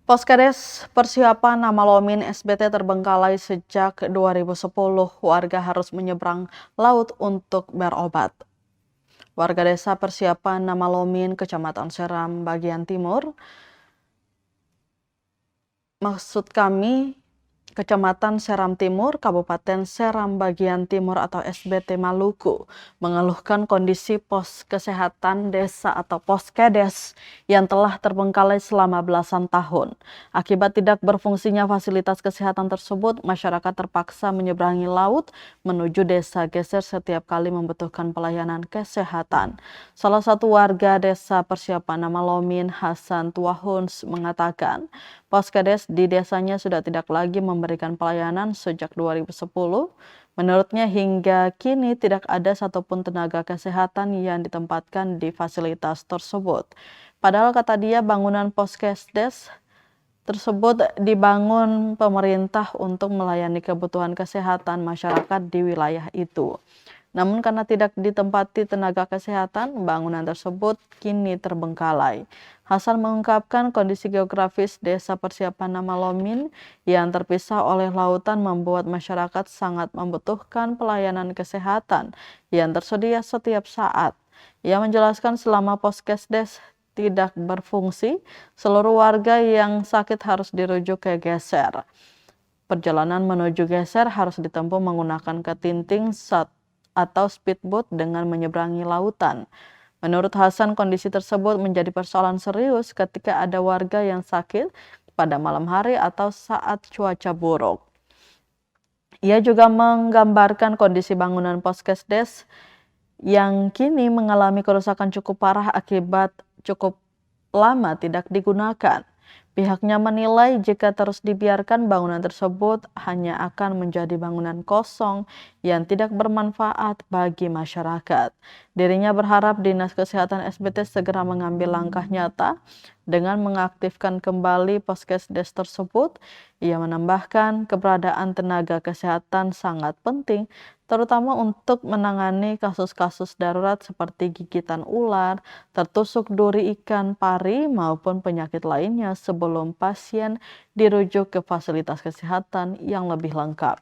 Poskades persiapan nama Lomin SBT terbengkalai sejak 2010. Warga harus menyeberang laut untuk berobat. Warga desa persiapan nama Lomin, Kecamatan Seram, bagian timur. Kecamatan Seram Timur, Kabupaten Seram bagian timur atau SBT Maluku, mengeluhkan kondisi pos kesehatan desa atau Poskedes yang telah terbengkalai selama belasan tahun. Akibat tidak berfungsinya fasilitas kesehatan tersebut, masyarakat terpaksa menyeberangi laut menuju desa geser setiap kali membutuhkan pelayanan kesehatan. Salah satu warga desa persiapan nama Lomin, Hasan Tuahuns, mengatakan Poskedes di desanya sudah tidak lagi memberikan pelayanan sejak 2010. Menurutnya hingga kini tidak ada satupun tenaga kesehatan yang ditempatkan di fasilitas tersebut. Padahal kata dia bangunan Poskedes tersebut dibangun pemerintah untuk melayani kebutuhan kesehatan masyarakat di wilayah itu. Namun karena tidak ditempati tenaga kesehatan, bangunan tersebut kini terbengkalai. Hasan mengungkapkan kondisi geografis desa persiapan nama Lomin yang terpisah oleh lautan membuat masyarakat sangat membutuhkan pelayanan kesehatan yang tersedia setiap saat. Ia menjelaskan selama Poskesdes tidak berfungsi, seluruh warga yang sakit harus dirujuk ke geser. Perjalanan menuju geser harus ditempuh menggunakan ketinting atau speedboat dengan menyeberangi lautan. Menurut Hasan, kondisi tersebut menjadi persoalan serius ketika ada warga yang sakit pada malam hari atau saat cuaca buruk. Ia juga menggambarkan kondisi bangunan Poskesdes yang kini mengalami kerusakan cukup parah akibat cukup lama tidak digunakan. Pihaknya menilai jika terus dibiarkan bangunan tersebut hanya akan menjadi bangunan kosong yang tidak bermanfaat bagi masyarakat. Dirinya berharap Dinas Kesehatan SBT segera mengambil langkah nyata dengan mengaktifkan kembali Poskesdes tersebut. Ia menambahkan keberadaan tenaga kesehatan sangat penting, terutama untuk menangani kasus-kasus darurat seperti gigitan ular, tertusuk duri ikan pari, maupun penyakit lainnya sebelum pasien dirujuk ke fasilitas kesehatan yang lebih lengkap.